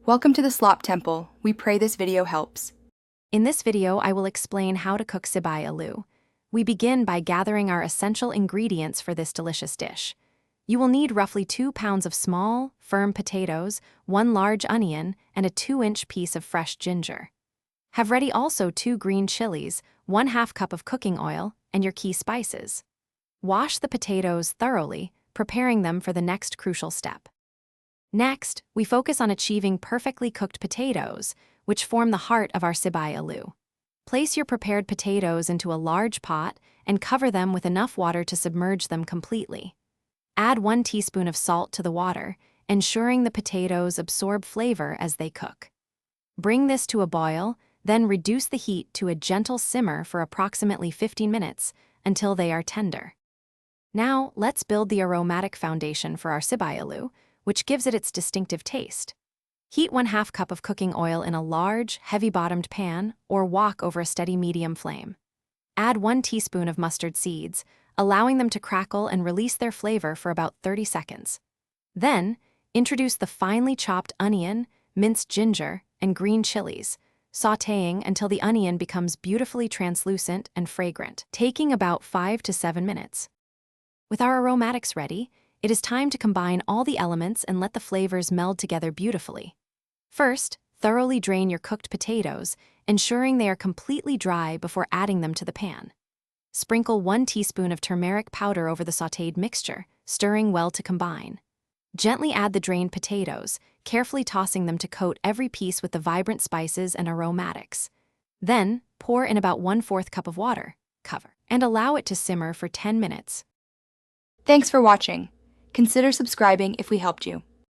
Welcome to the Slop Temple. We pray this video helps. In this video, I will explain how to cook Sibi Alu. We begin by gathering our essential ingredients for this delicious dish. You will need roughly 2 pounds of small, firm potatoes, 1 large onion, and a 2-inch piece of fresh ginger. Have ready also 2 green chilies, 1/2 cup of cooking oil, and your key spices. Wash the potatoes thoroughly, preparing them for the next crucial step. Next, we focus on achieving perfectly cooked potatoes, which form the heart of our Sibi Alu. Place your prepared potatoes into a large pot and cover them with enough water to submerge them completely. Add 1 teaspoon of salt to the water, ensuring the potatoes absorb flavor as they cook. Bring this to a boil, then reduce the heat to a gentle simmer for approximately 15 minutes until they are tender. Now, let's build the aromatic foundation for our Sibi Alu, which gives it its distinctive taste. Heat 1/2 cup of cooking oil in a large, heavy-bottomed pan or wok over a steady medium flame. Add 1 teaspoon of mustard seeds, allowing them to crackle and release their flavor for about 30 seconds. Then, introduce the finely chopped onion, minced ginger, and green chilies, sautéing until the onion becomes beautifully translucent and fragrant, taking about 5 to 7 minutes. With our aromatics ready, it is time to combine all the elements and let the flavors meld together beautifully. First, thoroughly drain your cooked potatoes, ensuring they are completely dry before adding them to the pan. Sprinkle 1 teaspoon of turmeric powder over the sautéed mixture, stirring well to combine. Gently add the drained potatoes, carefully tossing them to coat every piece with the vibrant spices and aromatics. Then, pour in about 1/4 cup of water, cover, and allow it to simmer for 10 minutes. Thanks for watching. Consider subscribing if we helped you.